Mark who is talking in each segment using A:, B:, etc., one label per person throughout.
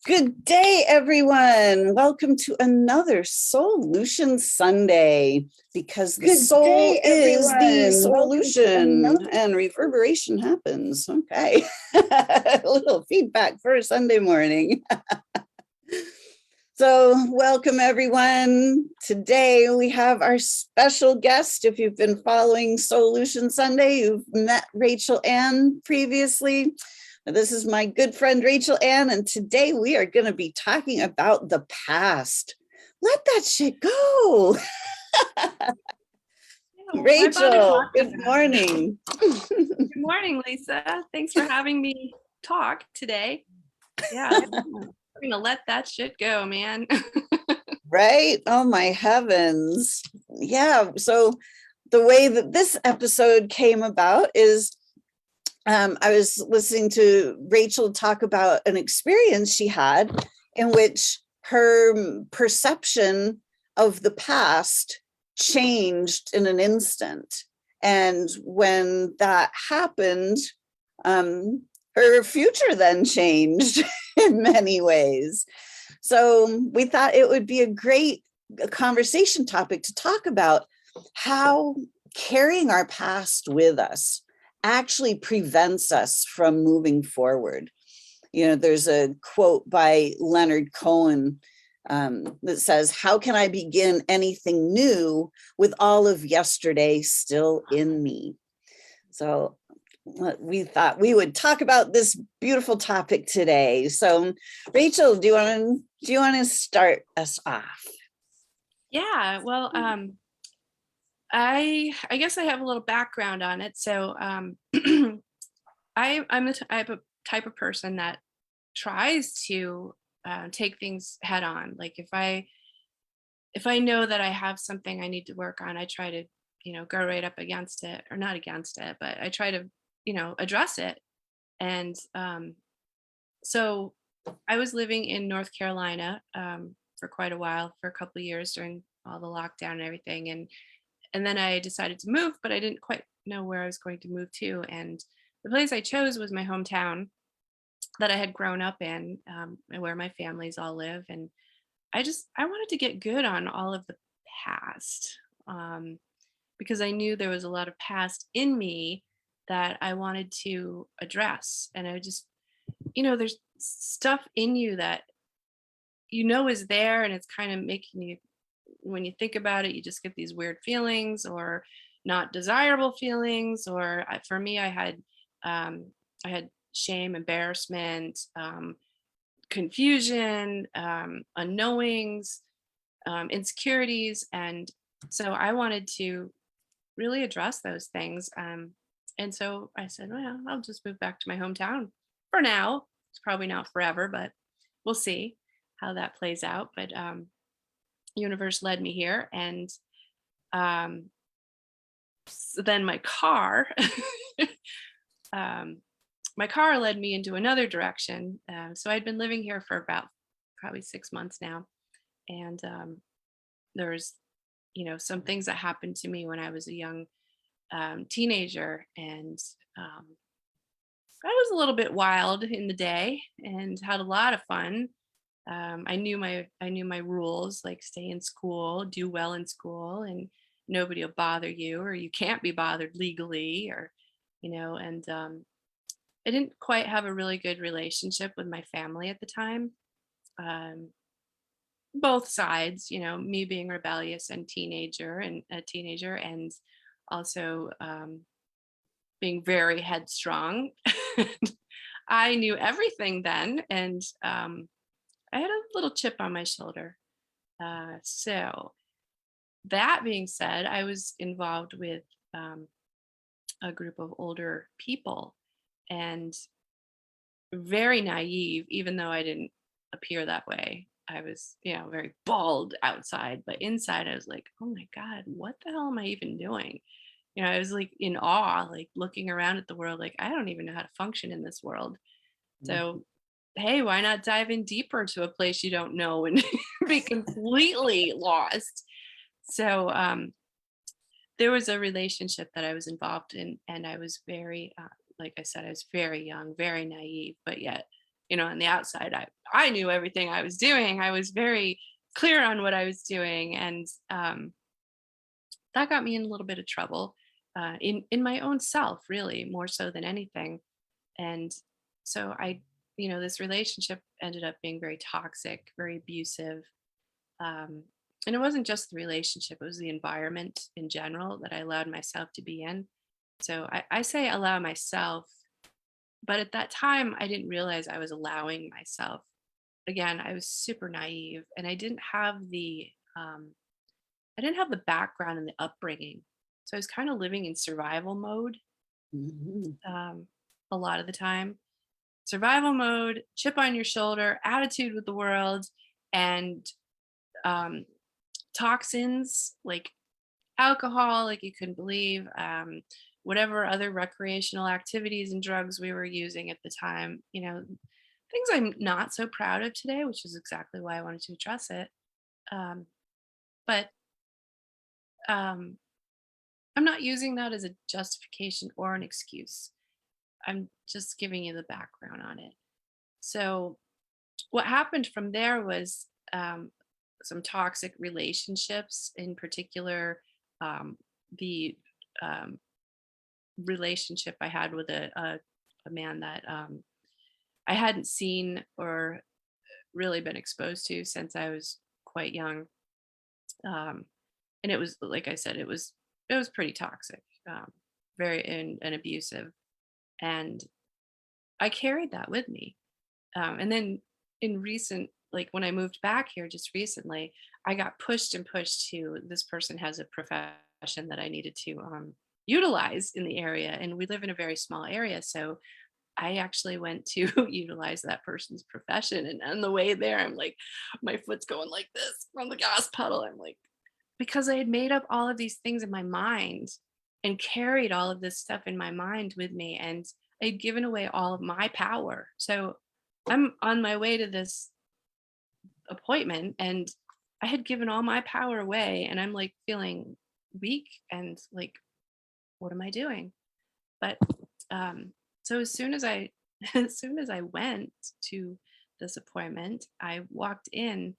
A: Good day, everyone. Welcome to another Solution Sunday, because the soul is the solution and reverberation happens. Okay. A little feedback for a Sunday morning. So welcome, everyone. Today we have our special guest. If you've been following Solution Sunday, you've met Rachel Ann previously. This is my good friend, Rachel Ann, and today we are going to be talking about the past. Let that shit go. Rachel, good morning.
B: Good morning, Lisa. Thanks for having me talk today. Yeah, I'm going to let that shit go, man.
A: Right? Oh, my heavens. Yeah, so the way that this episode came about is I was listening to Rachel talk about an experience she had in which her perception of the past changed in an instant. And when that happened, her future then changed in many ways. So we thought it would be a great conversation topic to talk about how carrying our past with us actually prevents us from moving forward. You know, there's a quote by Leonard Cohen that says, "How can I begin anything new with all of yesterday still in me?" So we thought we would talk about this beautiful topic today. So Rachel, do you want to start us off?
B: Yeah, well, I guess I have a little background on it. So I'm the type of person that tries to take things head on. Like if I know that I have something I need to work on, I try to, go right up against it, or not against it, but I try to, address it. And so I was living in North Carolina for quite a while, for a couple of years during all the lockdown and everything. And then I decided to move, but I didn't quite know where I was going to move to. And the place I chose was my hometown that I had grown up in, and where my families all live. And I wanted to get good on all of the past, because I knew there was a lot of past in me that I wanted to address. And I just, there's stuff in you that is there, and it's kind of making you, when you think about it, you just get these weird feelings or not desirable feelings. Or for me, I had shame, embarrassment, confusion, unknowings, insecurities. And so I wanted to really address those things. And so I said, well, I'll just move back to my hometown for now. It's probably not forever, but we'll see how that plays out. But universe led me here. And so then my car my car led me into another direction. So I'd been living here for about probably 6 months now. And there's some things that happened to me when I was a young teenager. And I was a little bit wild in the day and had a lot of fun. I knew my rules, like stay in school, do well in school, and nobody will bother you, or you can't be bothered legally, or and I didn't quite have a really good relationship with my family at the time. Um, Both sides, me being rebellious and a teenager, and also being very headstrong. I knew everything then, and I had a little chip on my shoulder. So that being said, I was involved with a group of older people, and very naive, even though I didn't appear that way. I was, very bald outside, but inside I was like, oh my God, what the hell am I even doing? I was like in awe, like looking around at the world, like, I don't even know how to function in this world. So, hey, why not dive in deeper to a place you don't know and be completely lost? So, there was a relationship that I was involved in, and I was very, like I said, I was very young, very naive, but yet on the outside, I knew everything I was doing. I was very clear on what I was doing, and that got me in a little bit of trouble in my own self, really, more so than anything. And so this relationship ended up being very toxic, very abusive. Um, and it wasn't just the relationship, it was the environment in general that I allowed myself to be in. So I say allow myself, but at that time, I didn't realize I was allowing myself. Again, I was super naive, and I didn't have the background and the upbringing. So I was kind of living in survival mode
A: Mhm.
B: um, a lot of the time. Survival mode, chip on your shoulder, attitude with the world, and um, toxins like alcohol, like you couldn't believe, whatever other recreational activities and drugs we were using at the time, things I'm not so proud of today, which is exactly why I wanted to address it. Um, but um, I'm not using that as a justification or an excuse. I'm just giving you the background on it. So, what happened from there was some toxic relationships, in particular, the um, relationship I had with a man that I hadn't seen or really been exposed to since I was quite young. Um, and it was, like I said, it was pretty toxic, very and abusive, and I carried that with me. And then in recent, like when I moved back here just recently, I got pushed and pushed to this person has a profession that I needed to utilize in the area. And we live in a very small area. So I actually went to utilize that person's profession. And on the way there, I'm like, my foot's going like this from the gas pedal. I'm like, because I had made up all of these things in my mind and carried all of this stuff in my mind with me. And I'd given away all of my power. So I'm on my way to this appointment, and I had given all my power away, and I'm like feeling weak and like, what am I doing? But so as soon as I as soon as I went to this appointment, I walked in,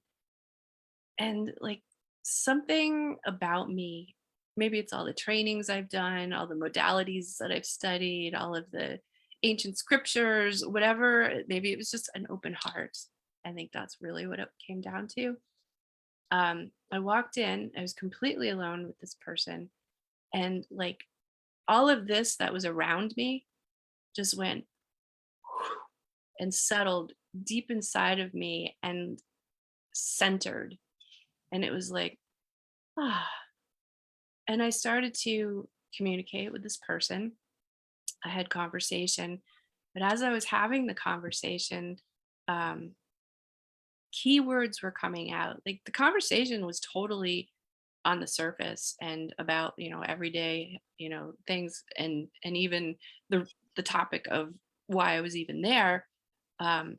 B: and like something about me, maybe it's all the trainings I've done, all the modalities that I've studied, all of the ancient scriptures, whatever, maybe it was just an open heart. I think that's really what it came down to. I walked in, I was completely alone with this person, and like all of this that was around me just went and settled deep inside of me and centered. And it was like, ah. And I started to communicate with this person. I had conversation, but as I was having the conversation, um, keywords were coming out. Like the conversation was totally on the surface and about everyday things, and even the topic of why I was even there. Um,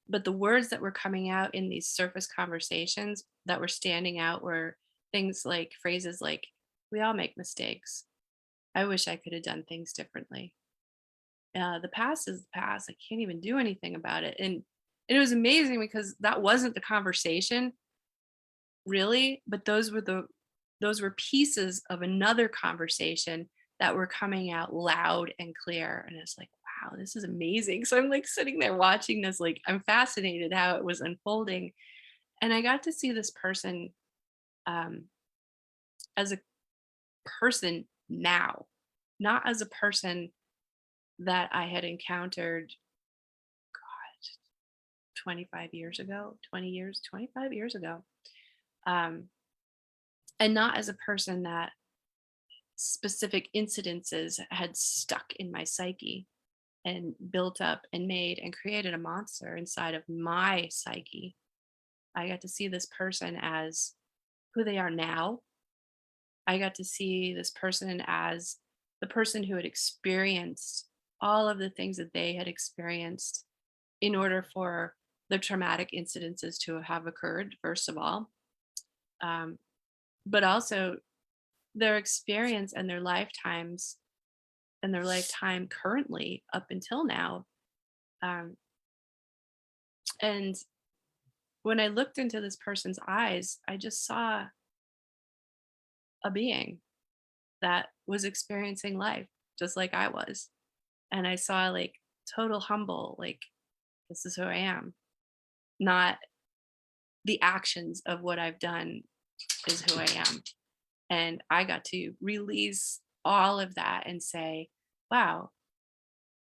B: but the words that were coming out in these surface conversations that were standing out were things like phrases like, "We all make mistakes. I wish I could have done things differently. The past is the past. I can't even do anything about it." And it was amazing because that wasn't the conversation really, but those were pieces of another conversation that were coming out loud and clear. And it's like, wow, this is amazing. So I'm like sitting there watching this, like I'm fascinated how it was unfolding. And I got to see this person um, as a person now, not as a person that I had encountered 25 years ago, 20 years, 25 years ago. Um, and not as a person that specific incidences had stuck in my psyche and built up and made and created a monster inside of my psyche. I got to see this person as who they are now. I got to see this person as the person who had experienced all of the things that they had experienced in order for the traumatic incidences to have occurred, first of all, um, but also their experience and their lifetimes and their lifetime currently up until now. And when I looked into this person's eyes, I just saw a being that was experiencing life just like I was. And I saw like total humble, like, this is who I am, not the actions of what I've done is who I am. And I got to release all of that and say, wow,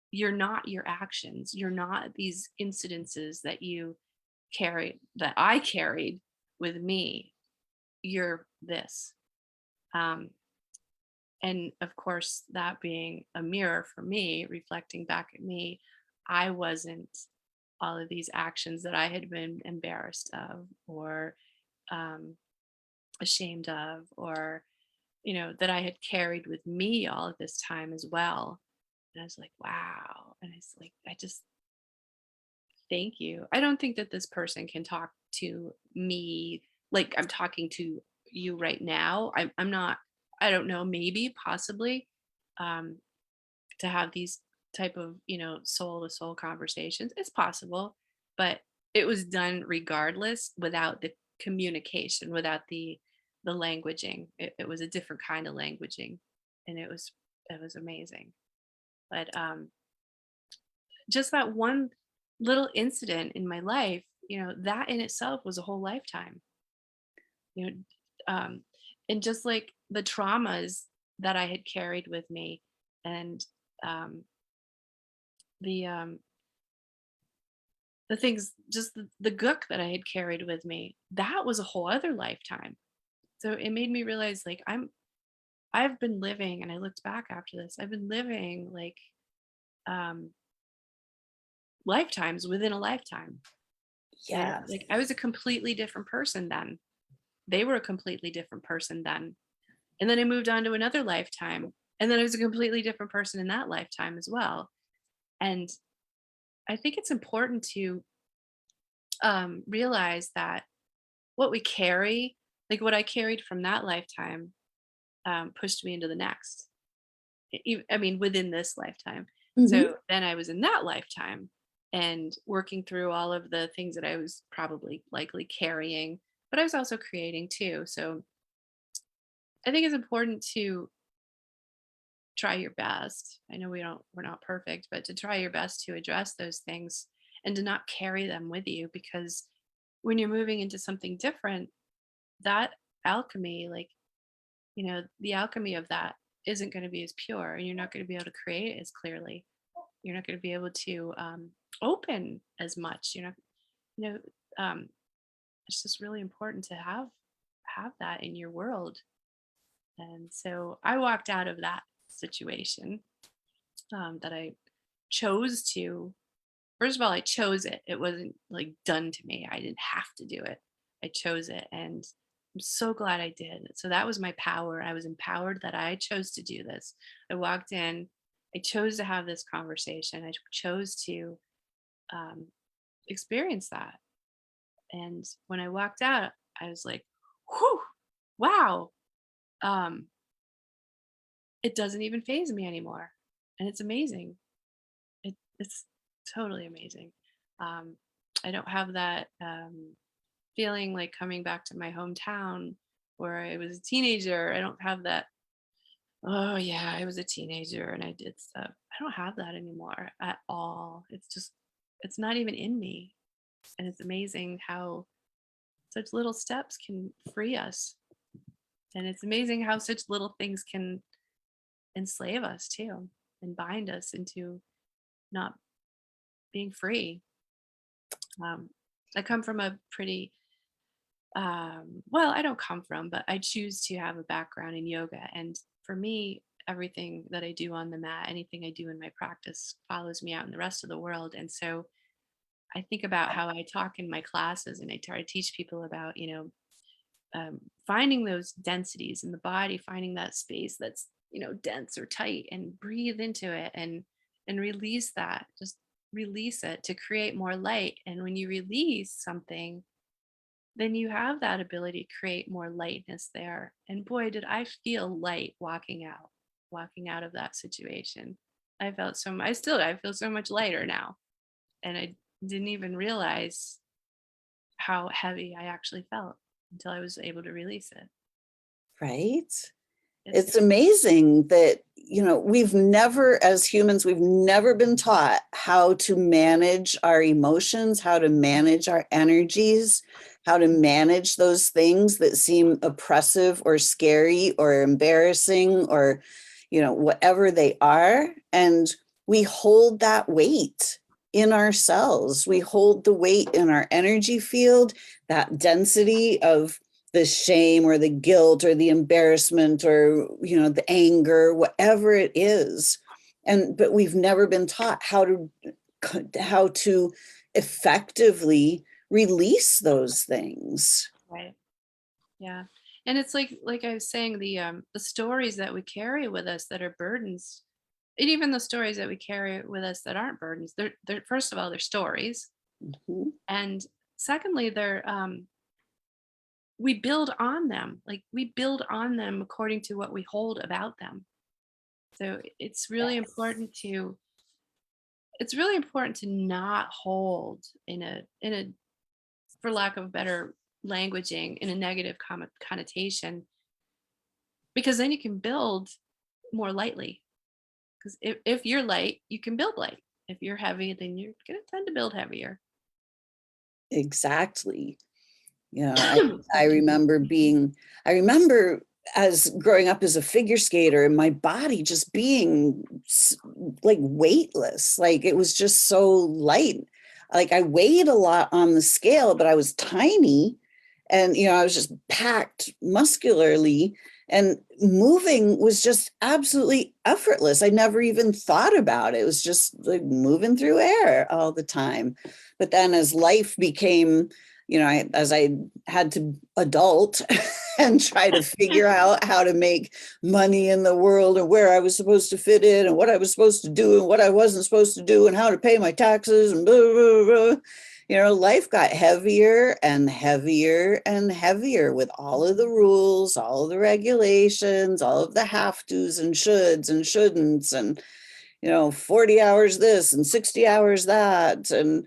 B: you're not your actions. You're not these incidences that you carried, that I carried with me. You're this. Um, and of course, that being a mirror for me, reflecting back at me, I wasn't all of these actions that I had been embarrassed of or um, ashamed of, or that I had carried with me all of this time as well. And I was like, wow. And it's like, I just thank you. I don't think that this person can talk to me like I'm talking to you right now. I'm not, I don't know, maybe, possibly, um, to have these type of, soul to soul conversations. It's possible, but it was done regardless without the communication, without the languaging. It was a different kind of languaging, and it was amazing. But just that one little incident in my life, that in itself was a whole lifetime. You know, um, and just like the traumas that I had carried with me, and um, the um, the things, just the gook that I had carried with me, that was a whole other lifetime. So it made me realize, like, I've been living, and I looked back after this, I've been living like um, lifetimes within a lifetime.
A: Yes.
B: Like, I was a completely different person then. They were a completely different person then. And then I moved on to another lifetime. And then I was a completely different person in that lifetime as well. And I think it's important to realize that what we carry, like what I carried from that lifetime, pushed me into the next. I mean, within this lifetime.
A: Mhm.
B: So then I was in that lifetime and working through all of the things that I was probably likely carrying, but I was also creating too. So I think it's important to try your best. I know we're not perfect, but to try your best to address those things and to not carry them with you, because when you're moving into something different, that alchemy, like, the alchemy of that isn't going to be as pure, and you're not going to be able to create as clearly. You're not going to be able to open as much. You know, um, it's just really important to have that in your world. And so I walked out of that situation, that I chose to. First of all, I chose it. It wasn't like done to me. I didn't have to do it. I chose it, and I'm so glad I did. So that was my power. I was empowered that I chose to do this. I walked in. I chose to have this conversation. I chose to um, experience that. And when I walked out, I was like, "Whew, wow!" Um, it doesn't even phase me anymore, and it's amazing. It's totally amazing. Um, I don't have that feeling like coming back to my hometown where I was a teenager. I don't have that. Oh yeah, I was a teenager and I did stuff. I don't have that anymore at all. It's not even in me, and it's amazing how such little steps can free us, and it's amazing how such little things can enslave us too, and bind us into not being free. Um, I come from a pretty, well, I don't come from, but I choose to have a background in yoga. And for me, everything that I do on the mat, anything I do in my practice follows me out in the rest of the world. And so I think about how I talk in my classes, and I try to teach people about, finding those densities in the body, finding that space that's, dense or tight, and breathe into it, and release that. Just release it to create more light. And when you release something, then you have that ability to create more lightness there. And boy, did I feel light walking out of that situation. I felt I feel so much lighter now. And didn't even realize how heavy I actually felt until I was able to release it.
A: Right?
B: It's
A: It's amazing that, we've never, as humans, we've never been taught how to manage our emotions, how to manage our energies, how to manage those things that seem oppressive or scary or embarrassing or, whatever they are. And we hold that weight in ourselves. We hold the weight in our energy field, that density of the shame or the guilt or the embarrassment or the anger, whatever it is. But we've never been taught how to effectively release those things.
B: right. Yeah. And it's like I was saying, the stories that we carry with us that are burdens, and even the stories that we carry with us that aren't burdens, they're first of all, they're stories.
A: Mhm.
B: And secondly, we build on them. Like we build on them according to what we hold about them. So
A: Yes,
B: it's really important to not hold in a for lack of better languaging, in a negative connotation, because then you can build more lightly. Because if you're light, you can build light. If you're heavy, then you're going to tend to build heavier.
A: exactly. I
B: Excuse me.
A: remember I remember as growing up as a figure skater and my body just being like weightless, like it was just so light. Like I weighed a lot on the scale, but I was tiny and, I was just packed muscularly and moving was just absolutely effortless. I never even thought about it. It was just like moving through air all the time. But then as life became, as I had to adult and try to figure out how to make money in the world and where I was supposed to fit in and what I was supposed to do and what I wasn't supposed to do and how to pay my taxes and blah, blah, blah. Life got heavier and heavier and heavier with all of the rules, all of the regulations, all of the have tos and shoulds and shouldn'ts and, 40 hours this and 60 hours that. And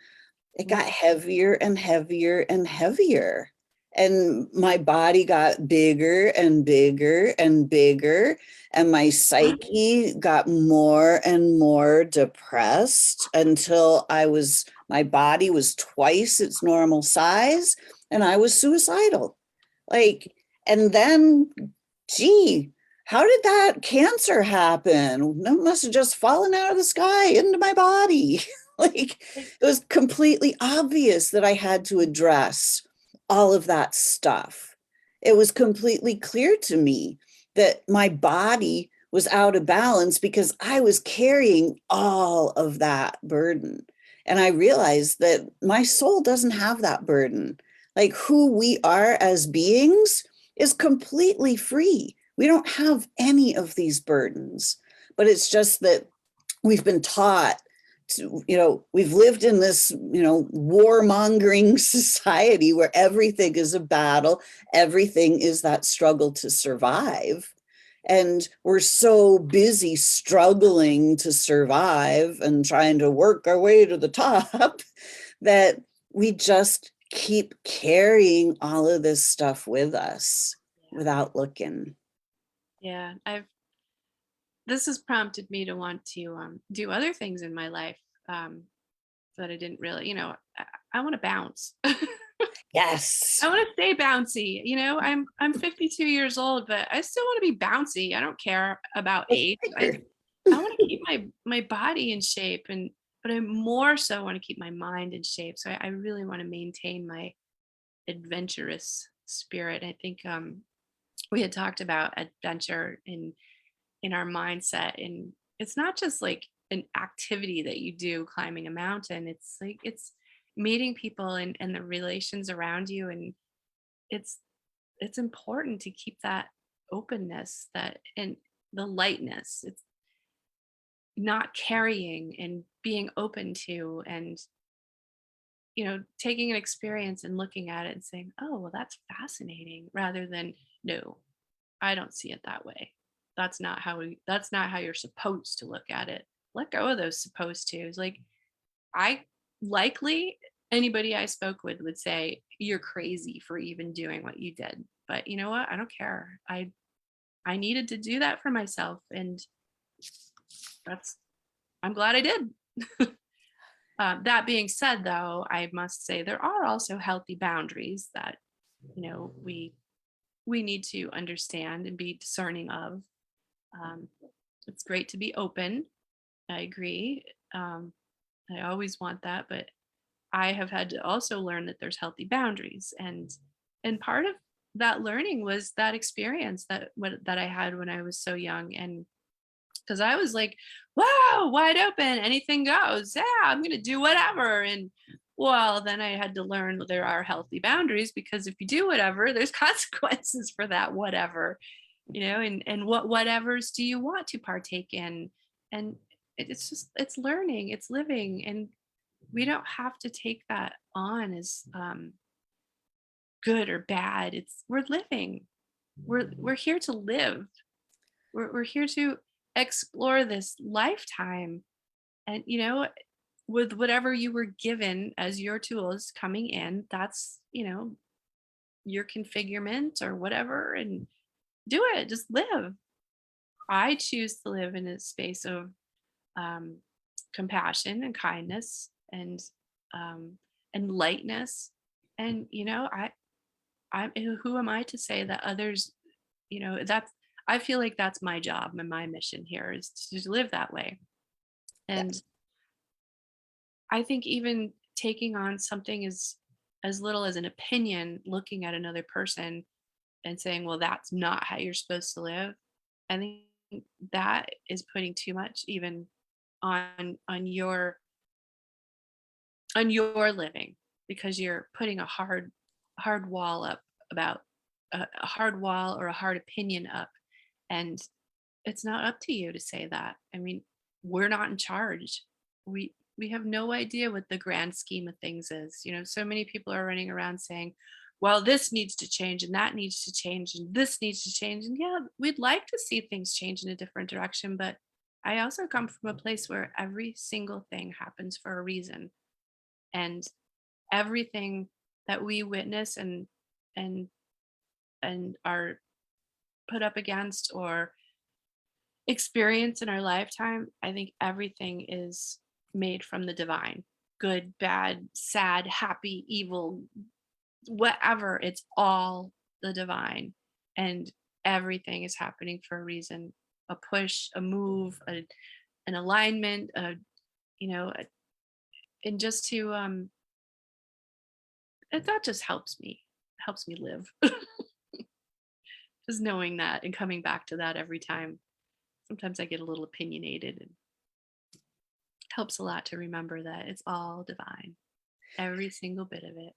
A: it got heavier and heavier and heavier. And my body got bigger and bigger and bigger. And my psyche got more and more depressed until my body was twice its normal size and I was suicidal. Like, and then, gee, how did that cancer happen? That must have just fallen out of the sky into my body. Like, it was completely obvious that I had to address all of that stuff. It was completely clear to me that my body was out of balance because I was carrying all of that burden. And I realized that my soul doesn't have that burden. Like who we are as beings is completely free. We don't have any of these burdens, but it's just that we've been taught to, we've lived in this, warmongering society where everything is a battle, everything is that struggle to survive. And we're so busy struggling to survive and trying to work our way to the top that we just keep carrying all of this stuff with us
B: Yeah.
A: without looking.
B: Yeah. This has prompted me to want to do other things in my life, um, that I didn't really, I want to bounce. I
A: Yes.
B: want to stay bouncy. I'm 52 years old, but I still want to be bouncy. I don't care about age. I want to keep my body in shape, but I more so want to keep my mind in shape. So I really want to maintain my adventurous spirit. I think we had talked about adventure in our mindset, and it's not just like an activity that you do climbing a mountain. It's like it's meeting people and the relations around you, and it's it's important to keep that openness, that and the lightness. It's not carrying and being open to, and taking an experience and looking at it and saying, oh well, that's fascinating, rather than, no, I don't see it that way. That's not how you're supposed to look at it. Let go of those supposed to's. Like, I likely anybody I spoke with would say, you're crazy for even doing what you did. But you know what? I don't care. I needed to do that for myself. And that's, I'm glad I did. That being said, though, I must say there are also healthy boundaries that, we need to understand and be discerning of. Um, it's great to be open. I agree. I always want that, but I have had to also learn that there's healthy boundaries, and part of that learning was that experience that I had when I was so young, and because I was like, wow, wide open, anything goes. Yeah, I'm gonna do whatever. And well, then I had to learn that there are healthy boundaries, because if you do whatever, there's consequences for that whatever, and what whatevers do you want to partake in? And it's just, it's learning, it's living, and we don't have to take that on as good or bad. It's, we're living. We're here to live. We're here to explore this lifetime, and with whatever you were given as your tools coming in, that's your configurement or whatever, and do it, just live. I choose to live in a space of um, compassion and kindness, um, and lightness. And I who am I to say that others, that's, I feel like that's my job and my mission here is to live that way.
A: Yeah.
B: And I think even taking on something as little as an opinion, looking at another person and saying, well, that's not how you're supposed to live, I think that is putting too much even on your living, because you're putting a hard wall up about a hard wall or a hard opinion up, and it's not up to you to say that. I mean, we're not in charge. We have no idea what the grand scheme of things is. So many people are running around saying, well, this needs to change and that needs to change and this needs to change. And yeah, we'd like to see things change in a different direction, but I also come from a place where every single thing happens for a reason. And everything that we witness and and are put up against or experience in our lifetime, I think everything is made from the divine. Good, bad, sad, happy, evil, whatever, it's all the divine. And everything is happening for a reason. A push, a move, an alignment, you know, a- and just to that just helps me live. Just knowing that and coming back to that every time. Sometimes I get a little opinionated, and helps a lot to remember that it's all divine, every single bit of it.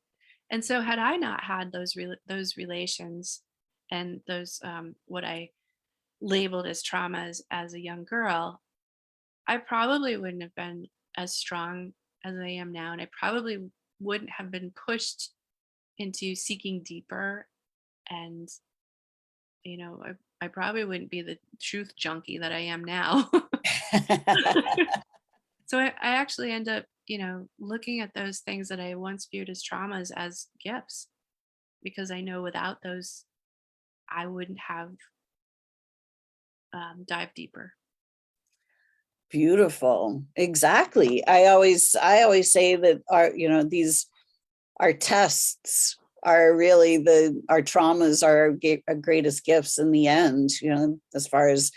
B: And so, had I not had those relations and those what I labeled as traumas as a young girl, I probably wouldn't have been as strong as I am now, and I probably wouldn't have been pushed into seeking deeper. And I probably wouldn't be the truth junkie that I am now. So I actually end up, looking at those things that I once viewed as traumas as gifts, because I know without those, I wouldn't have dived deeper.
A: Beautiful. Exactly. I always say that our tests are really our traumas are our greatest gifts in the end, as far as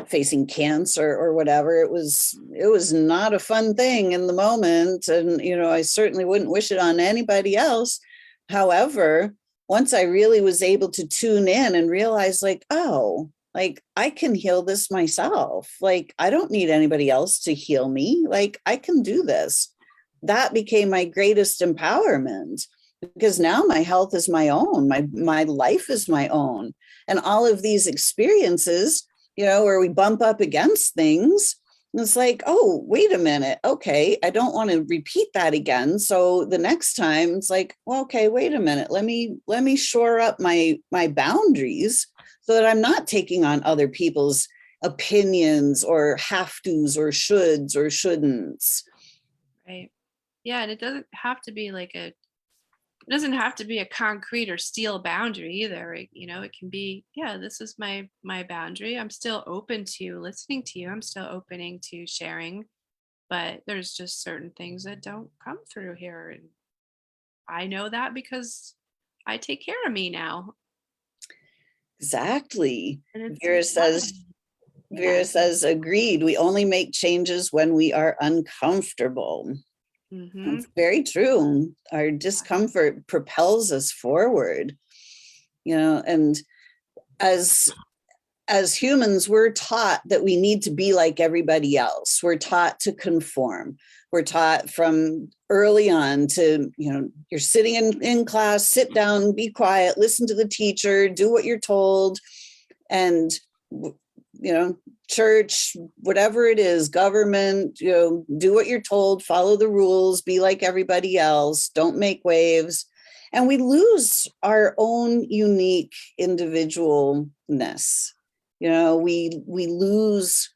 A: facing cancer or whatever. It was not a fun thing in the moment. And, I certainly wouldn't wish it on anybody else. However, once I really was able to tune in and realize, like, oh, like, I can heal this myself. Like, I don't need anybody else to heal me. Like, I can do this. That became my greatest empowerment, because now my health is my own, my life is my own. And all of these experiences, where we bump up against things, it's like, oh, wait a minute. Okay, I don't want to repeat that again. So the next time it's like, well, okay, wait a minute. Let me shore up my boundaries so that I'm not taking on other people's opinions or have tos or shoulds or shouldn'ts.
B: Right. Yeah, and it doesn't have to be like a it doesn't have to be a concrete or steel boundary either. It can be, yeah, this is my boundary. I'm still open to listening to you. I'm still opening to sharing, but there's just certain things that don't come through here, and I know that because I take care of me now,
A: Exactly.
B: and
A: Vera
B: it's
A: says,
B: fine. Yeah.
A: Vera says, agreed. We only make changes when we are uncomfortable.
B: Mm-hmm.
A: That's very true. Our discomfort propels us forward, and as as humans, we're taught that we need to be like everybody else. We're taught to conform. We're taught from early on to, you're sitting in class, sit down, be quiet, listen to the teacher, do what you're told. And, church, whatever it is, government, do what you're told, follow the rules, be like everybody else, don't make waves. And we lose our own unique individualness. We lose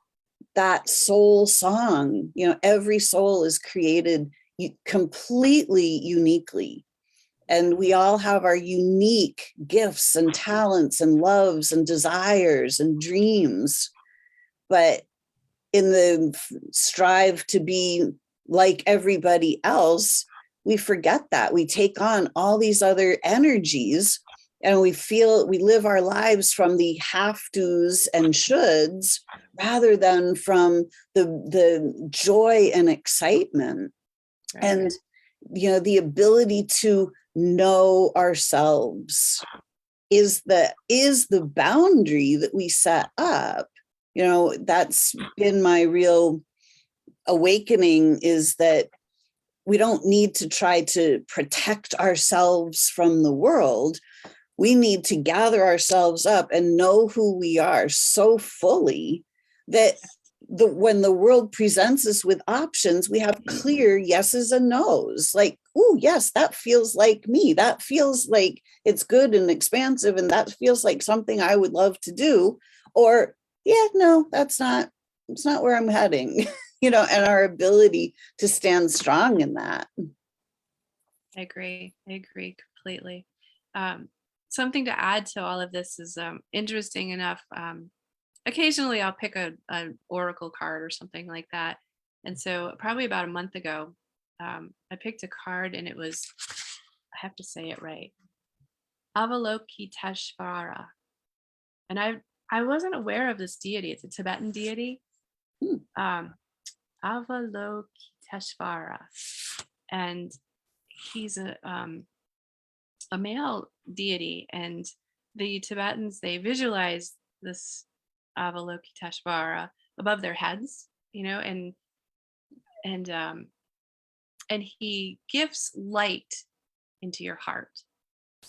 A: that soul song. Every soul is created completely uniquely, and we all have our unique gifts and talents and loves and desires and dreams. But in the strive to be like everybody else, we forget that. We take on all these other energies, and we live our lives from the have tos and shoulds rather than from the joy and excitement.
B: Right.
A: And the ability to know ourselves is the boundary that we set up. That's been my real awakening, is that we don't need to try to protect ourselves from the world. We need to gather ourselves up and know who we are so fully that when the world presents us with options, we have clear yeses and nos. Like, oh, yes, that feels like me. That feels like it's good and expansive, and that feels like something I would love to do. Or, yeah, no, it's not where I'm heading. And our ability to stand strong in that.
B: I agree. I agree completely. Um, Something to add to all of this is interesting enough. Occasionally, I'll pick an oracle card or something like that. And so, probably about a month ago, I picked a card, and it was, I have to say it right, Avalokiteshvara. And I wasn't aware of this deity. It's a Tibetan deity,
A: Hmm.
B: um, Avalokiteshvara, and he's a male deity, and the Tibetans, they visualize this Avalokiteshvara above their heads, and and he gifts light into your heart,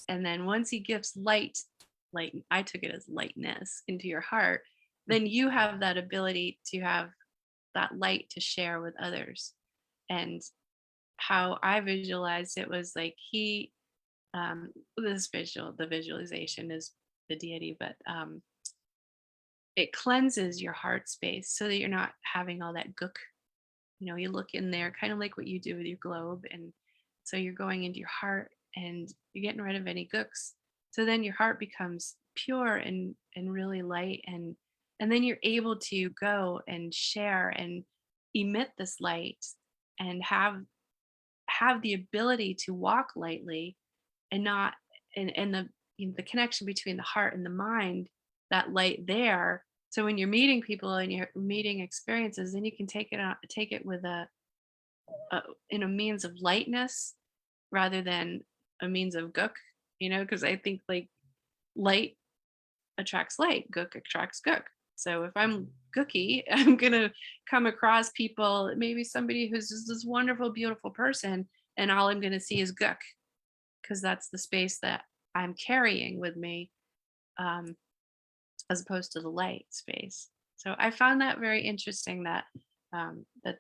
B: and then once he gifts light, I took it as lightness into your heart, then you have that ability to have that light to share with others. And how I visualized it was like the visualization is the deity, but it cleanses your heart space so that you're not having all that gook. You look in there kind of like what you do with your globe, and so you're going into your heart and you're getting rid of any gooks, so then your heart becomes pure and really light, and then you're able to go and share and emit this light and have the ability to walk lightly, and not and the connection between the heart and the mind, that light there. So when you're meeting people and you're meeting experiences, then you can take it with a in a means of lightness rather than a means of gook, because I think like light attracts light, gook attracts gook. So if I'm gooky, I'm gonna come across people, maybe somebody who's just this wonderful, beautiful person, and all I'm gonna see is gook, because that's the space that I'm carrying with me, um, as opposed to the light space. So I found that very interesting that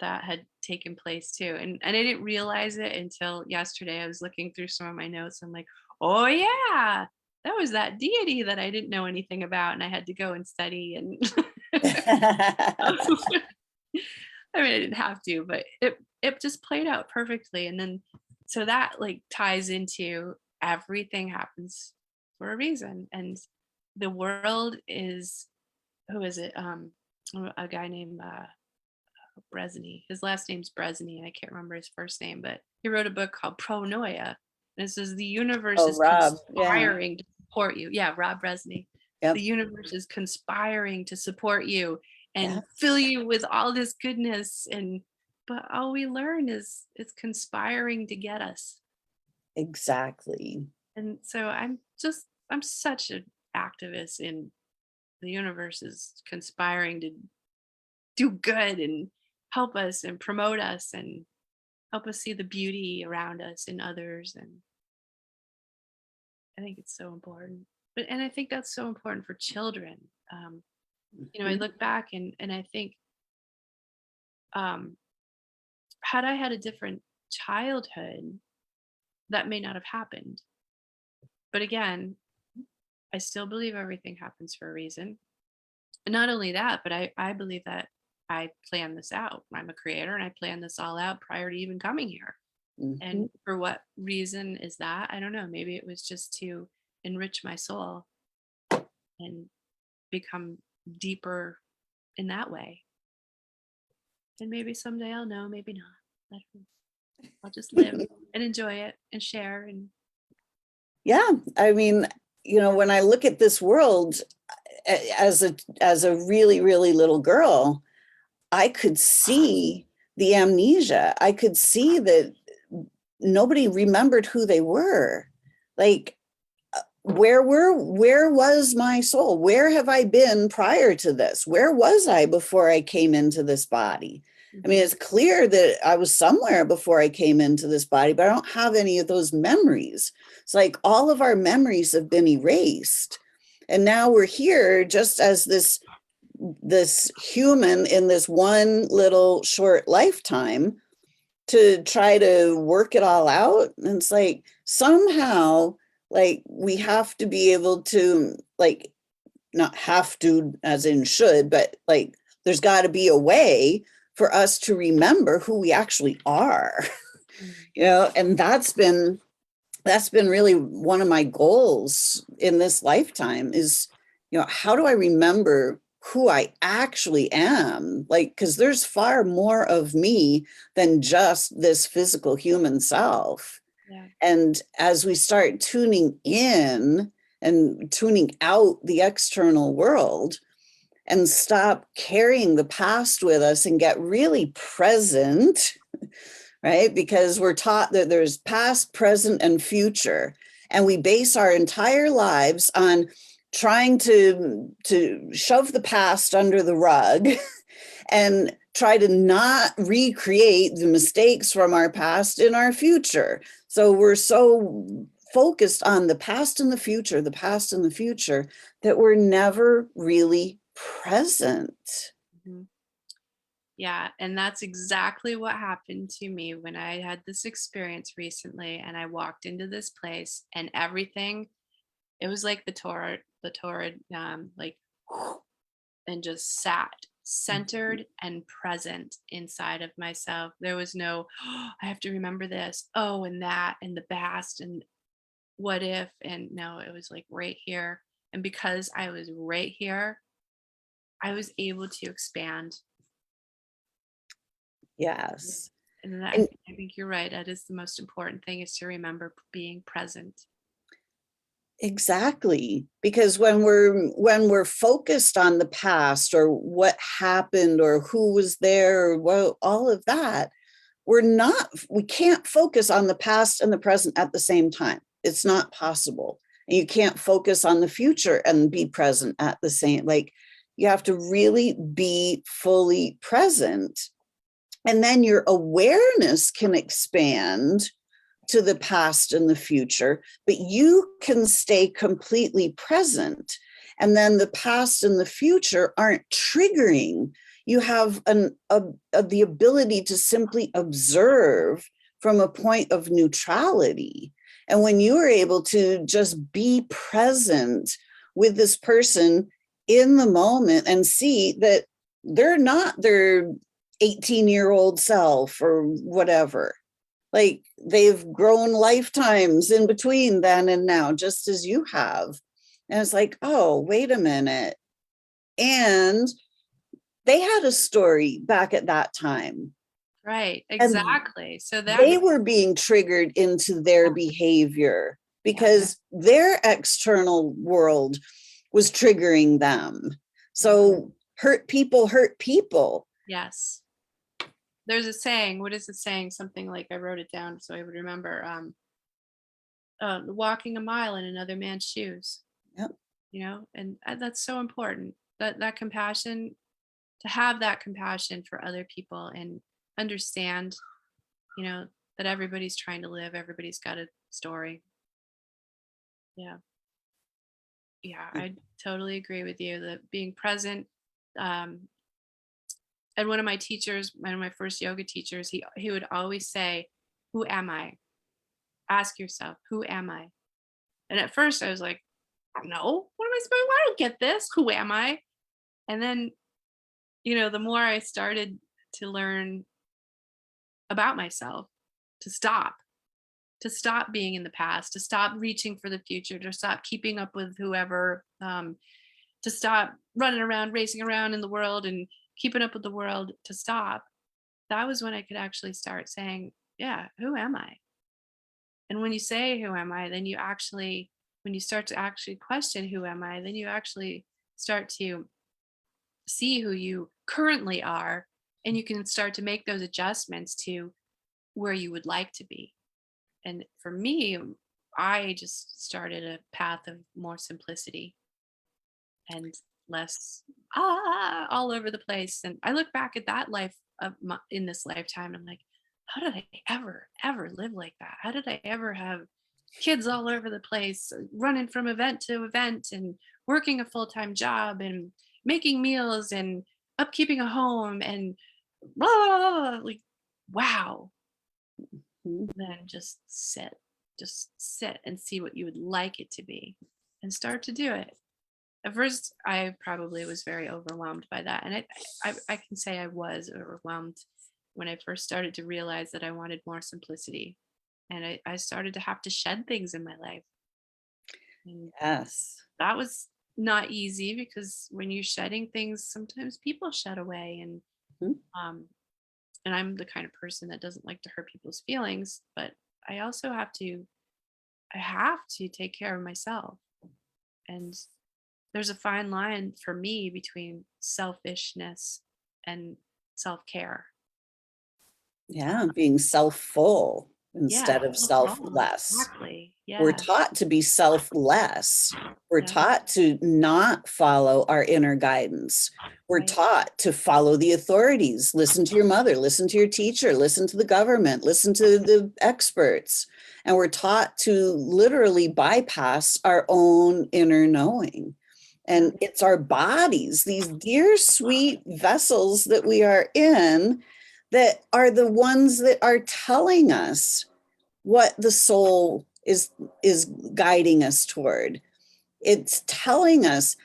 B: that had taken place too, and I didn't realize it until yesterday. I was looking through some of my notes. I'm like, oh yeah, that was that deity that I didn't know anything about, and I had to go and study and. I I mean, I didn't have to, but it just played out perfectly. And then so that like ties into everything happens for a reason. And the world is, who is it? A guy named Bresny. His last name's Bresny, and I can't remember his first name, but he wrote a book called Pronoia. And it says the universe
A: Oh,
B: is
A: Rob. Yeah.
B: conspiring to support you. Yeah, Rob Bresny. The
A: Yep.
B: universe is conspiring to support you
A: Yeah.
B: and fill you with all this goodness. And but all we learn is it's conspiring to get us.
A: Exactly.
B: And so I'm such an activist in the universe is conspiring to do good and help us and promote us and help us see the beauty around us in others. And I think it's so important. But and I think that's so important for children. I
A: Mhm.
B: look back and I think, um, had I had a different childhood, that may not have happened. But again, I still believe everything happens for a reason. And not only that, but I believe that I planned this out. I'm a creator and I planned this all out prior to even coming here.
A: Mhm.
B: And for what reason is that? I don't know. Maybe it was just to enrich my soul and become deeper in that way. And maybe someday I'll know, maybe not. I don't know. I'll just live and enjoy it and share. And
A: Yeah. I mean, when I look at this world as a really, really little girl, I could see the amnesia. I could see that nobody remembered who they were. Like, where was my soul? Where have I been prior to this? Where was I before I came into this body? I mean,
B: mhm,
A: it's clear that I was somewhere before I came into this body, but I don't have any of those memories. It's like all of our memories have been erased. And now we're here just as this human in this one little short lifetime to try to work it all out. And it's like somehow, like, we have to be able to, like, not have to as in should, but like there's got to be a way for us to remember who we actually are.
B: mhm,
A: And that's been really one of my goals in this lifetime is, how do I remember who I actually am? Like, because there's far more of me than just this physical human self.
B: yeah.
A: And as we start tuning in and tuning out the external world and stop carrying the past with us and get really present, right? Because we're taught that there's past, present, and future. And we base our entire lives on trying to shove the past under the rug and try to not recreate the mistakes from our past in our future. So we're so focused on the past and the future, the past and the future, that we're never really present.
B: Mhm. Yeah, and that's exactly what happened to me when I had this experience recently and I walked into this place and everything, it was like the Torah, like, and just sat centered and present inside of myself. There was no, "Oh, I have to remember this, oh, and that, and the past, and what if," and no, it was like right here. And because I was right here, I was able to expand.
A: Yes.
B: And
A: And
B: I think you're right. That is the most important thing is to remember being present.
A: exactly, because when we're focused on the past or what happened or who was there or all of that, we can't focus on the past and the present at the same time. It's not possible. And you can't focus on the future and be present at the same, like, you have to really be fully present. And then your awareness can expand to the past and the future, but you can stay completely present. And then the past and the future aren't triggering. You have the ability to simply observe from a point of neutrality. And when you are able to just be present with this person in the moment and see that they're not their 18-year-old self or whatever. Like they've grown lifetimes in between then and now, just as you have. And it's like, oh, wait a minute. And they had a story back at that time.
B: Right.
A: And
B: Exactly. So
A: they
B: that,
A: were being triggered into their behavior because their external world was triggering them. So hurt people hurt people.
B: yes. There's a saying. What is the saying? Something like, I wrote it down so I would remember. Walking a mile in another man's shoes.
A: Yep.
B: And that's so important. That compassion, to have that compassion for other people and understand, you know, that everybody's trying to live. Everybody's got a story. Yeah. Yeah, I totally agree with you that being present. Um, and one of my teachers, one of my first yoga teachers, he would always say, "Who am I? Ask yourself, who am I?" And at first, I was like, "I don't know. What am I supposed? I don't get this. Who am I?" And then, the more I started to learn about myself, to stop being in the past, to stop reaching for the future, to stop keeping up with whoever, to stop running around, racing around in the world and keeping up with the world, to stop. That was when I could actually start saying, yeah, who am I? And when you say, who am I, then when you start to actually question, who am I, then you actually start to see who you currently are. And you can start to make those adjustments to where you would like to be. And for me, I just started a path of more simplicity and less all over the place. And I look back at that life in this lifetime, I'm like, how did I ever live like that? How did I ever have kids all over the place, running from event to event and working a full-time job and making meals and upkeeping a home and blah, blah, blah, blah, like, wow.
A: Mhm.
B: Then just sit and see what you would like it to be and start to do it. At first, I probably was very overwhelmed by that. And I can say I was overwhelmed when I first started to realize that I wanted more simplicity. And I started to have to shed things in my life. And
A: Yes.
B: that was not easy because when you're shedding things, sometimes people shed away.
A: Mhm.
B: Um, and I'm the kind of person that doesn't like to hurt people's feelings, but I also I have to take care of myself. And there's a fine line for me between selfishness and self-care.
A: Yeah, being self-full
B: Yeah,
A: instead of
B: self-love,
A: selfless.
B: exactly.
A: We're
B: Yeah,
A: taught to be selfless. We're
B: yeah,
A: taught to not follow our inner guidance. We're
B: right.
A: taught to follow the authorities. Listen to your mother, listen to your teacher, listen to the government, listen to the experts. And we're taught to literally bypass our own inner knowing.
B: Yeah,
A: And it's our bodies, these dear, sweet vessels that we are in, that are the ones that are telling us what the soul is guiding us toward. It's telling us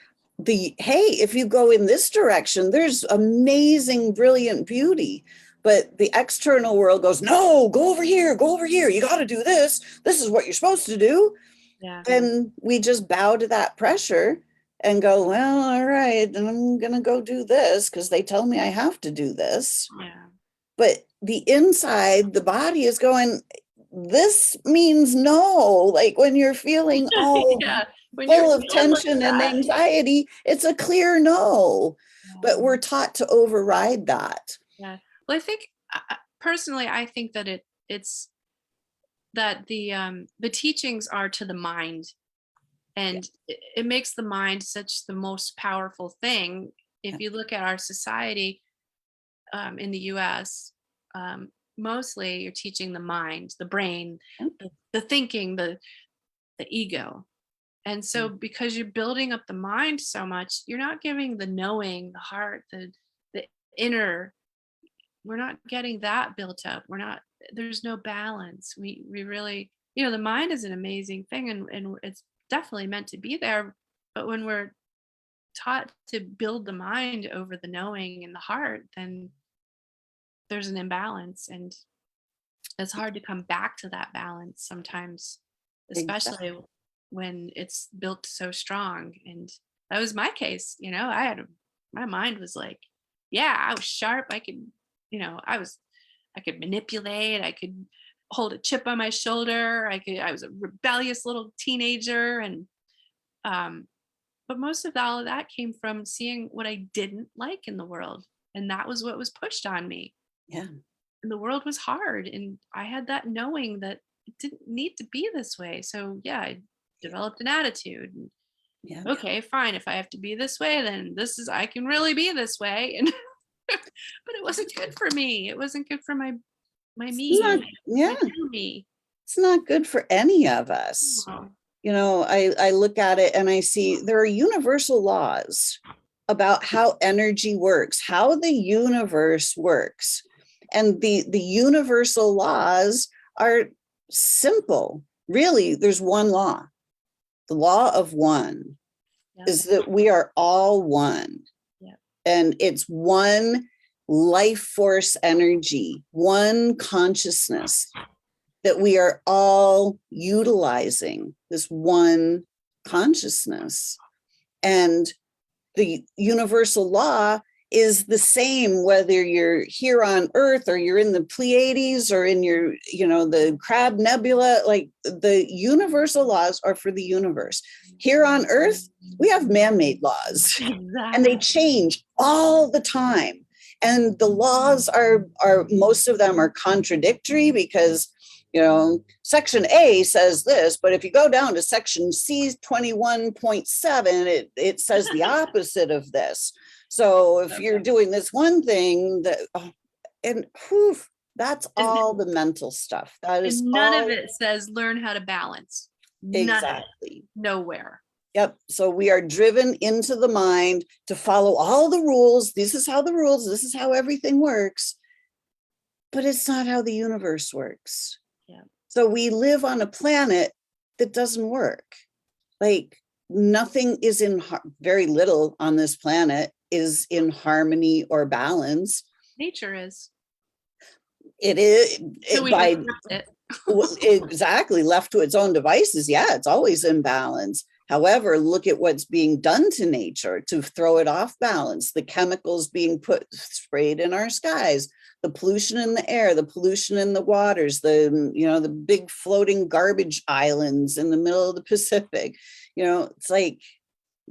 A: hey, if you go in this direction, there's amazing, brilliant beauty. But the external world goes, no, go over here, go over here. You got to do this. This is what you're supposed to do.
B: yeah,
A: And we just bow to that pressure and go, well, all right, then I'm going to go do this because they tell me I have to do this.
B: yeah.
A: But the inside, the body is going, this means no. Like when you're feeling all
B: Yeah, when you're
A: full of
B: feeling like
A: tension and
B: that.
A: anxiety, it's a clear no. But
B: Yeah,
A: we're taught to override that.
B: yeah. Well, I think, personally, I think that it's that the teachings are to the mind,
A: Yeah.
B: and it makes the mind such the most powerful thing. If you look at our society, in the US, mostly you're teaching the mind, the brain, the thinking, the ego. And so because you're building up the mind so much, you're not giving the knowing, the heart, the inner, we're not getting that built up. We're not, there's no balance. We really, the mind is an amazing thing, and it's definitely meant to be there. But when we're taught to build the mind over the knowing and the heart, then there's an imbalance, and it's hard to come back to that balance sometimes,
A: Exactly.
B: especially when it's built so strong. And that was my case. My mind was like, yeah, I was sharp. I could, I could manipulate. I could hold a chip on my shoulder. I was a rebellious little teenager. And, um, but most of all of that came from seeing what I didn't like in the world. And that was what was pushed on me.
A: Yeah.
B: And the world was hard. And I had that knowing that it didn't need to be this way. So yeah, I developed an attitude. And,
A: Yeah.
B: okay, fine. If I have to be this way, then I can really be this way. And but it wasn't good for me. It wasn't good for my
A: It's
B: me,
A: not, yeah,
B: my true me.
A: it's not good for any of us.
B: Oh,
A: I look at it and I see there are universal laws about how energy works, how the universe works. And the universal laws are simple. Really, there's one law. The law of one
B: yeah,
A: is that we are all one.
B: yeah,
A: And it's one life force energy, one consciousness that we are all utilizing, this one consciousness. And the universal law is the same whether you're here on Earth or you're in the Pleiades or in the Crab Nebula. Like, the universal laws are for the universe. Here on Earth, we have man-made laws and they
B: exactly.
A: change all the time. And the laws are most of them are contradictory because section A says this, but if you go down to section C 21.7, it says the opposite of this. So if you're doing this one thing that's all the mental stuff. That is
B: And none of
A: all.
B: it says learn how to balance. None of it.
A: Exactly.
B: Nowhere.
A: Yep. So we are driven into the mind to follow all the rules. This is how everything works. But it's not how the universe works.
B: Yeah.
A: So we live on a planet that doesn't work. Like, nothing is very little on this planet is in harmony or balance.
B: Nature is.
A: It is
B: So we
A: by
B: it.
A: exactly, left to its own devices. Yeah, it's always in balance. However, look at what's being done to nature to throw it off balance. The chemicals being sprayed in our skies, the pollution in the air, the pollution in the waters, the big floating garbage islands in the middle of the Pacific. It's like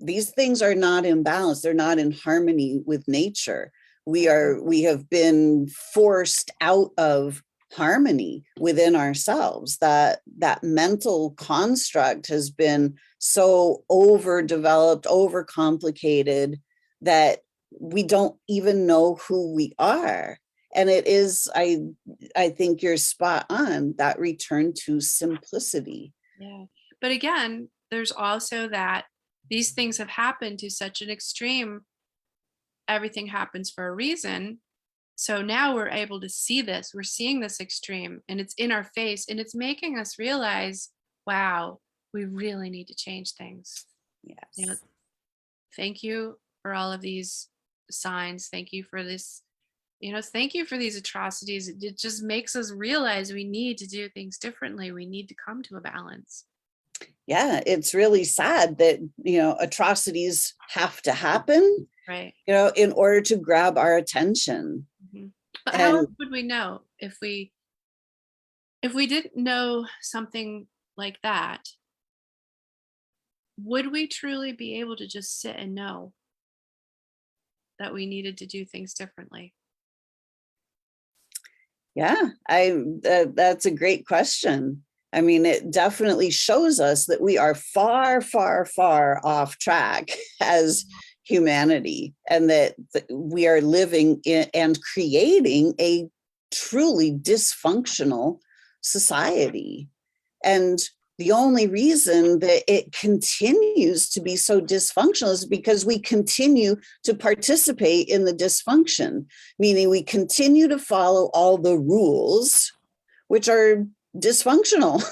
A: these things are not in balance. They're not in harmony with nature. We have been forced out of harmony within ourselves. That mental construct has been so overdeveloped, overcomplicated, that we don't even know who we are. And it is, I think you're spot on, that return to simplicity.
B: Yeah. But again, there's also that these things have happened to such an extreme. Everything happens for a reason. So now we're able to see this. We're seeing this extreme and it's in our face, and it's making us realize, wow, we really need to change things.
A: Yes.
B: Thank you for all of these signs. Thank you for this. Thank you for these atrocities. It just makes us realize we need to do things differently. We need to come to a balance.
A: Yeah, it's really sad that, atrocities have to happen,
B: Right.
A: In order to grab our attention.
B: Mm-hmm. But how else would we know if we didn't know something like that? Would we truly be able to just sit and know that we needed to do things differently?
A: Yeah, that's a great question. I mean, it definitely shows us that we are far, far, far off track as humanity, and that we are living in and creating a truly dysfunctional society. And the only reason that it continues to be so dysfunctional is because we continue to participate in the dysfunction, meaning we continue to follow all the rules, which are dysfunctional.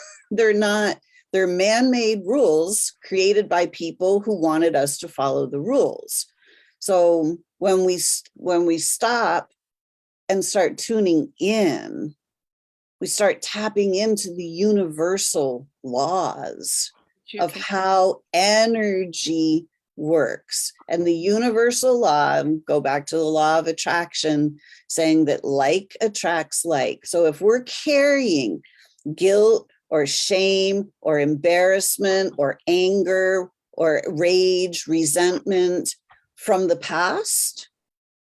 A: They're man-made rules created by people who wanted us to follow the rules. So when we stop and start tuning in, we start tapping into the universal laws of how energy works. And the universal law, go back to the law of attraction, saying that like attracts like. So if we're carrying guilt or shame or embarrassment or anger or rage, resentment from the past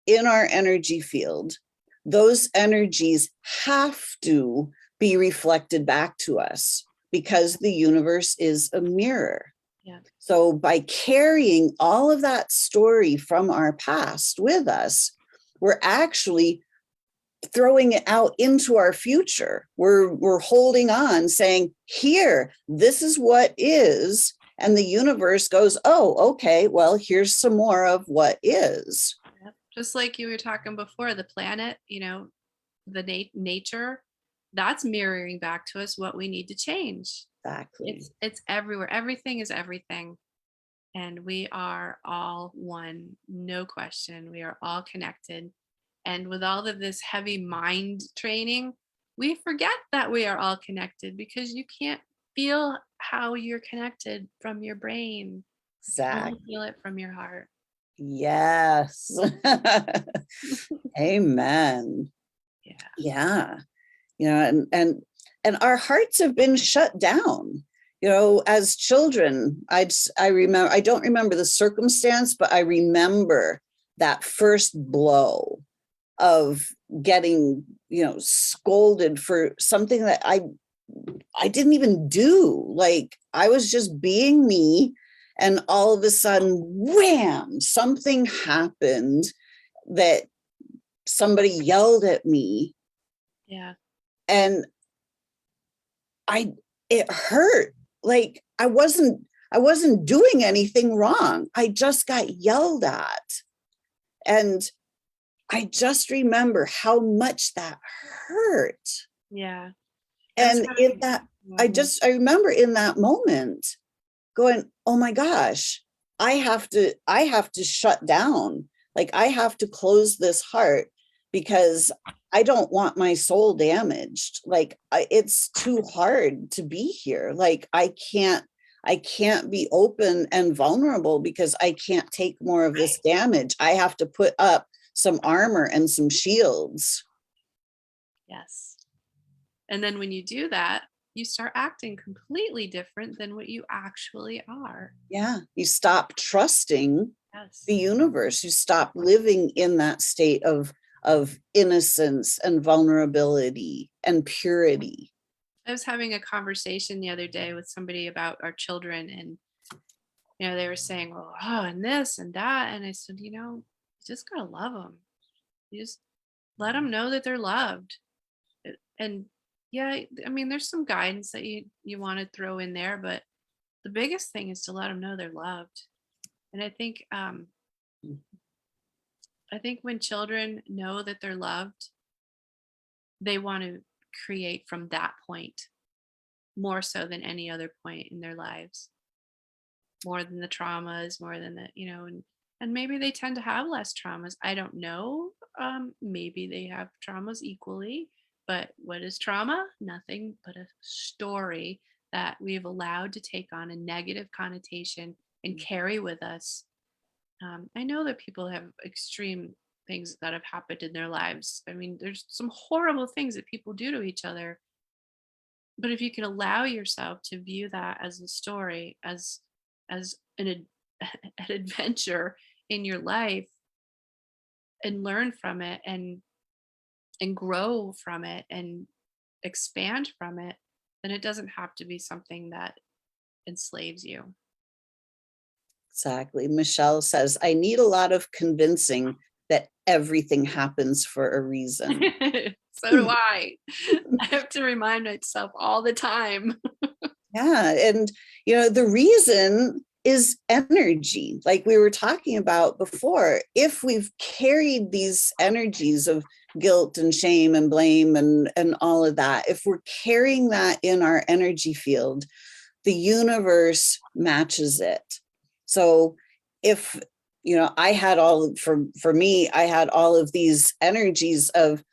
A: in our energy field, those energies have to be reflected back to us because the universe is a mirror.
B: Yeah.
A: So by carrying all of that story from our past with us, we're actually throwing it out into our future. We're holding on, saying, here, this is what is. And the universe goes, oh, okay, well, here's some more of what is.
B: Yep. Just like you were talking before, the planet, the nature, that's mirroring back to us what we need to change.
A: Exactly.
B: It's everywhere. Everything is everything. And we are all one, no question. We are all connected. And with all of this heavy mind training, we forget that we are all connected because you can't feel how you're connected from your brain. You can only
A: Exactly.
B: feel it from your heart.
A: Yes. Amen.
B: Yeah.
A: Yeah. And our hearts have been shut down. As children, I remember, I don't remember the circumstance, but I remember that first blow of getting, scolded for something that I didn't even do. Like, I was just being me, and all of a sudden, wham, something happened that somebody yelled at me.
B: Yeah.
A: And it hurt. Like, I wasn't doing anything wrong. I just got yelled at. And I just remember how much that hurt.
B: Yeah.
A: And in that, I remember in that moment going, oh my gosh, I have to shut down. Like, I have to close this heart because I don't want my soul damaged. Like, it's too hard to be here. Like, I can't be open and vulnerable because I can't take more of this damage. I have to put up some armor and some shields.
B: Yes. And then when you do that, you start acting completely different than what you actually are.
A: Yeah. You stop trusting
B: Yes.
A: the universe. You stop living in that state of innocence and vulnerability and purity.
B: I was having a conversation the other day with somebody about our children, and they were saying, well, and this and that, and I said, you just gotta love them. You just let them know that they're loved. And yeah, I mean, there's some guidance that you want to throw in there, but the biggest thing is to let them know they're loved. And I think when children know that they're loved, they want to create from that point more so than any other point in their lives, more than the traumas, more than and maybe they tend to have less traumas. I don't know. Maybe they have traumas equally, but what is trauma? Nothing but a story that we've allowed to take on a negative connotation and carry with us. I know that people have extreme things that have happened in their lives. I mean, there's some horrible things that people do to each other. But if you can allow yourself to view that as a story, as an adventure in your life, and learn from it and grow from it and expand from it, then it doesn't have to be something that enslaves you.
A: Exactly. Michelle says, I need a lot of convincing that everything happens for a reason.
B: So do I. I have to remind myself all the time.
A: Yeah. And, the reason is energy. Like we were talking about before, if we've carried these energies of guilt and shame and blame and all of that, if we're carrying that in our energy field, the universe matches it. So if, I had for me, I had all of these energies of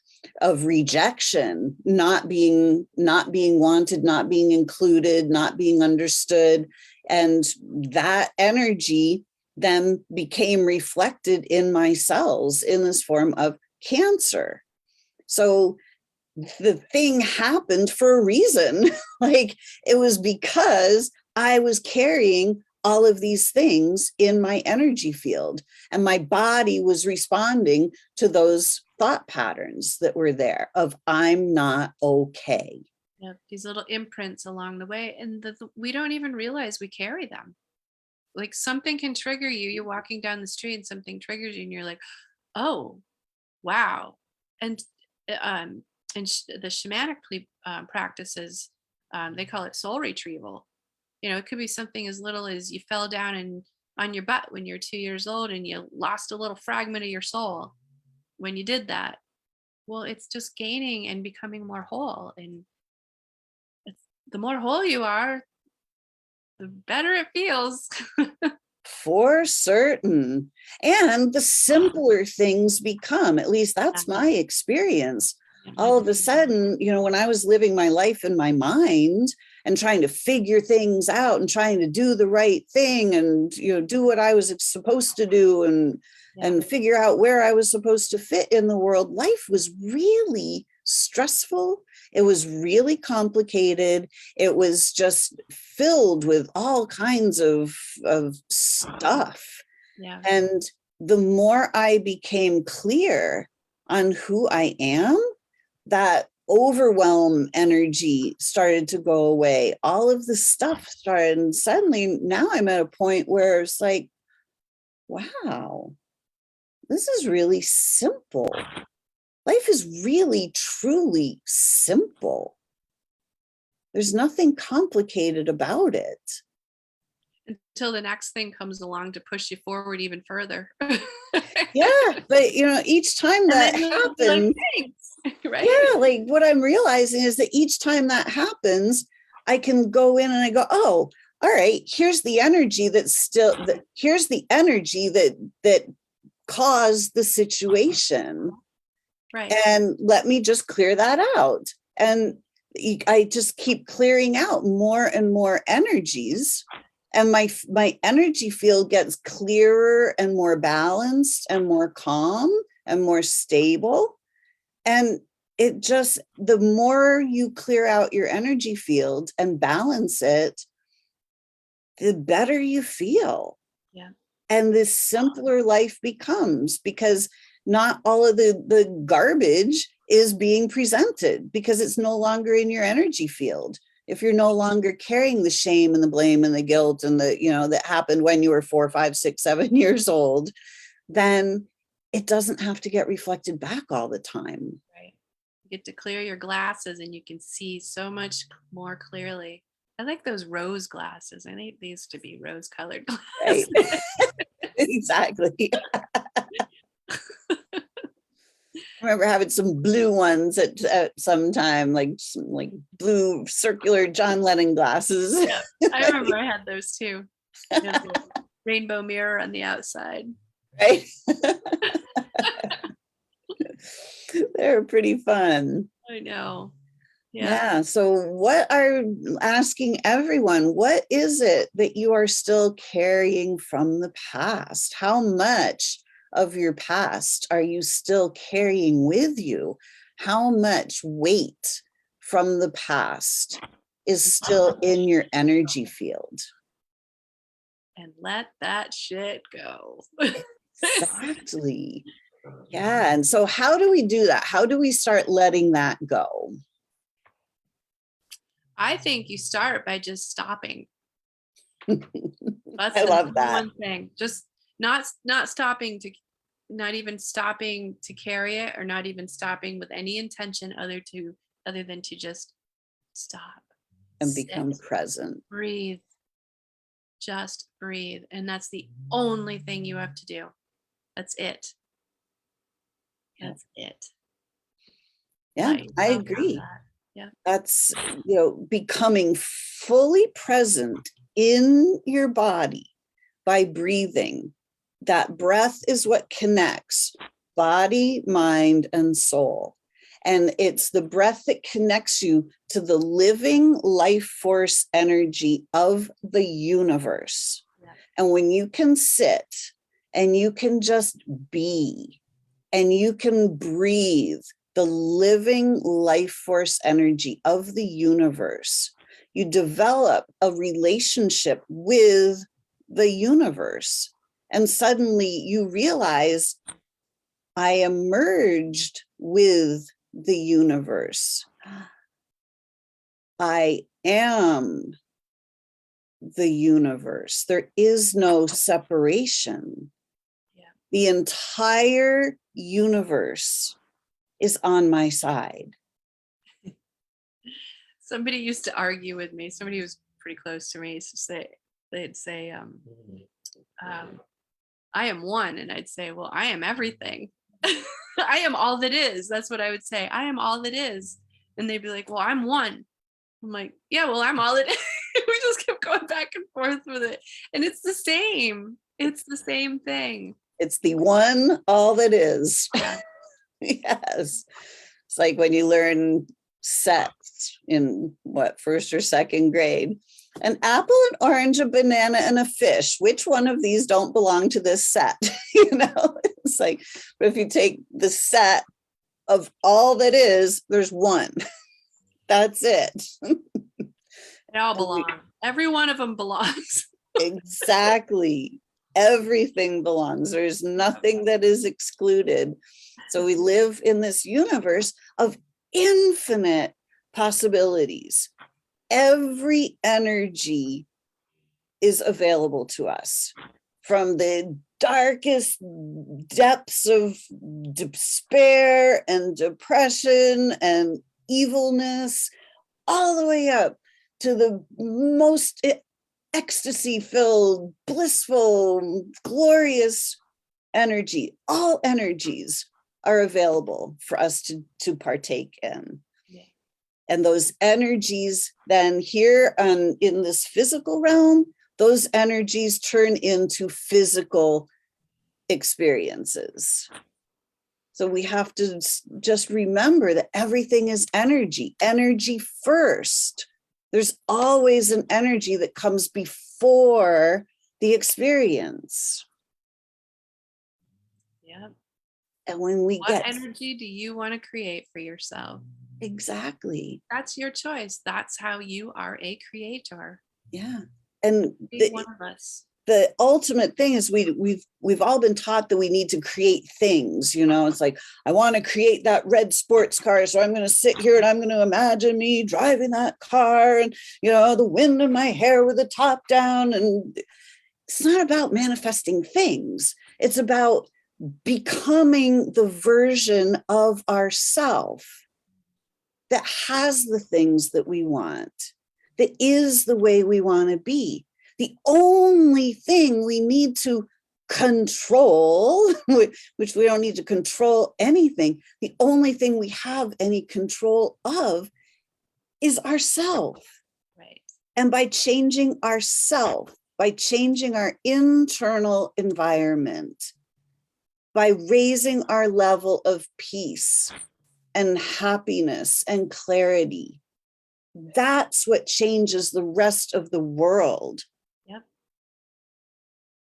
A: of rejection, not being wanted, not being included, not being understood. And that energy then became reflected in my cells in this form of cancer. So the thing happened for a reason. Like, it was because I was carrying all of these things in my energy field, and my body was responding to those thought patterns that were there of I'm not okay.
B: Yeah, these little imprints along the way, and we don't even realize we carry them. Like, something can trigger you. You're walking down the street and something triggers you, and you're like, "Oh, wow!" And the shamanic practices, they call it soul retrieval. It could be something as little as you fell down and on your butt when you're 2 years old and you lost a little fragment of your soul. When you did that, well, it's just gaining and becoming more whole. And the more whole you are, the better it feels.
A: For certain. And the simpler things become, at least that's my experience. All of a sudden, when I was living my life in my mind and trying to figure things out and trying to do the right thing and, do what I was supposed to do and figure out where I was supposed to fit in the world, life was really stressful. It was really complicated. It was just filled with all kinds of stuff.
B: Yeah.
A: And the more I became clear on who I am, that overwhelm energy started to go away. All of the stuff started, and suddenly now I'm at a point where it's like, wow, this is really simple. Life is really, truly simple. There's nothing complicated about it.
B: Until the next thing comes along to push you forward even further.
A: Yeah, but each time that happens,
B: like, right?
A: Yeah, like what I'm realizing is that each time that happens, I can go in and I go, oh, all right, here's the energy here's the energy that caused the situation.
B: Right.
A: And let me just clear that out. And I just keep clearing out more and more energies. And my energy field gets clearer and more balanced and more calm and more stable. And the more you clear out your energy field and balance it, the better you feel.
B: Yeah.
A: And the simpler life becomes, because not all of the garbage is being presented because it's no longer in your energy field. If you're no longer carrying the shame and the blame and the guilt and that happened when you were 4, 5, 6, 7 years old, then it doesn't have to get reflected back all the time.
B: Right. You get to clear your glasses and you can see so much more clearly. I like those rose glasses. I think they used to be rose colored glasses.
A: Right. Exactly. I remember having some blue ones at some time, like some blue circular John Lennon glasses.
B: Yeah, I remember I had those too. The rainbow mirror on the outside.
A: Right. They're pretty fun.
B: I know.
A: Yeah. So asking everyone, what is it that you are still carrying from the past? How much of your past are you still carrying with you? How much weight from the past is still in your energy field?
B: And let that shit go.
A: Exactly. Yeah. And so how do we do that? How do we start letting that go?
B: I think you start by just stopping. That's
A: I
B: the
A: love
B: number
A: that.
B: one thing. Just not stopping to, not even stopping to carry it, or not even stopping with any intention other than to just stop
A: And
B: sit,
A: become present.
B: breathe, just breathe. And that's the only thing you have to do. That's it. That's it.
A: Yeah, I agree.
B: Yeah.
A: That's, becoming fully present in your body by breathing. That breath is what connects body, mind, and soul. And it's the breath that connects you to the living life force energy of the universe.
B: Yeah.
A: And when you can sit and you can just be and you can breathe the living life force energy of the universe, you develop a relationship with the universe. And suddenly you realize, I am merged with the universe. I am the universe. There is no separation.
B: Yeah.
A: The entire universe is on my side.
B: Somebody used to argue with me. Somebody who was pretty close to me used to say, they'd say, I am one. And I'd say, well, I am everything. I am all that is. That's what I would say. I am all that is. And they'd be like, well, I'm one. I'm like, yeah, well, I'm all that is. We just kept going back and forth with it. And it's the same. It's the same thing.
A: It's the one, all that is.
B: Yeah.
A: Yes. It's like when you learn sets in what, first or second grade. An apple, an orange, a banana, and a fish. Which one of these don't belong to this set? You know, it's like, but if you take the set of all that is, there's one. That's it.
B: They all belong. Every one of them belongs.
A: Exactly. Everything belongs. There's nothing that is excluded. So we live in this universe of infinite possibilities. Every energy is available to us, from the darkest depths of despair and depression and evilness, all the way up to the most ecstasy-filled, blissful, glorious energy. All energies are available for us to partake in.
B: Yeah.
A: And those energies then here in this physical realm, those energies turn into physical experiences. So we have to just remember that everything is energy, energy first. There's always an energy that comes before the experience.
B: Yeah.
A: And when we
B: What
A: get
B: energy do you want to create for yourself?
A: exactly,
B: That's your choice. That's how you are a creator.
A: yeah. And
B: Be one of us.
A: the ultimate thing is we've all been taught that we need to create things, you know. It's like, I want to create that red sports car, so I'm going to sit here and I'm going to imagine me driving that car, and you know, the wind in my hair with the top down. And it's not about manifesting things. It's about becoming the version of ourself that has the things that we want, that is the way we want to be. The only thing we need to control, which we don't need to control anything, the only thing we have any control of is ourself.
B: Right.
A: And by changing ourself, by changing our internal environment, by raising our level of peace and happiness and clarity, that's what changes the rest of the world.
B: Yep.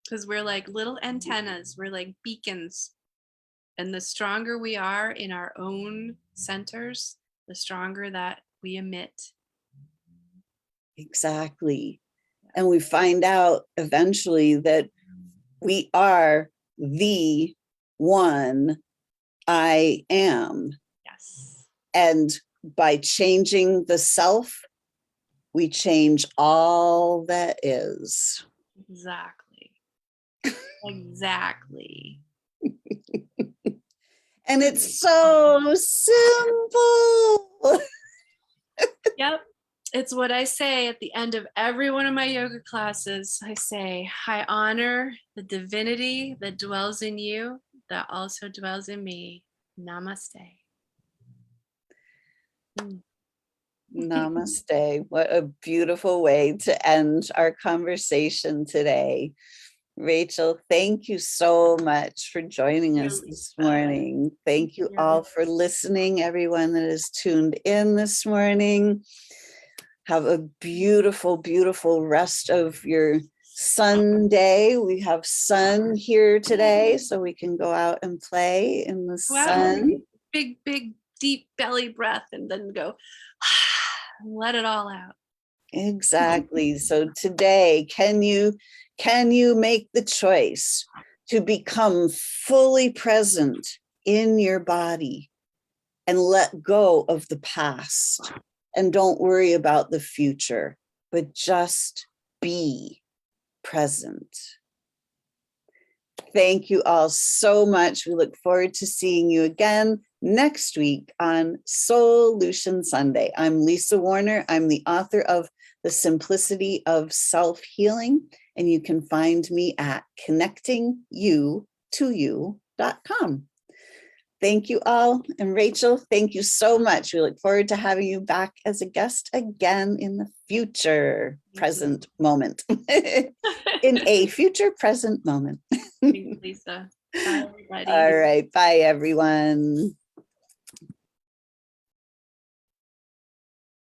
B: Because we're like little antennas, we're like beacons. And the stronger we are in our own centers, the stronger that we emit.
A: Exactly. And we find out eventually that we are the one I am.
B: Yes.
A: And by changing the self, we change all that is.
B: Exactly. Exactly.
A: And it's so simple.
B: Yep. It's what I say at the end of every one of my yoga classes. I say, I honor the divinity that dwells in you, that also dwells in me. Namaste.
A: Namaste. What a beautiful way to end our conversation today. Rachel, thank you so much for joining us this morning. Thank you all for listening, everyone that is tuned in this morning. Have a beautiful, beautiful rest of your Sunday. We have sun here today, so we can go out and play in the sun.
B: Big, big, deep belly breath, and then go let it all out.
A: Exactly. So today, can you make the choice to become fully present in your body and let go of the past, and don't worry about the future, but just be present? Thank you all so much. We look forward to seeing you again next week on Solution Sunday. I'm Lisa Warner. I'm the author of The Simplicity of Self-Healing, and you can find me at connectingyoutoyou.com. Thank you all. And Rachel, thank you so much. We look forward to having you back as a guest again in the future present moment. In a future present moment.
B: Thanks, Lisa. Bye, everybody.
A: All right. Bye, everyone.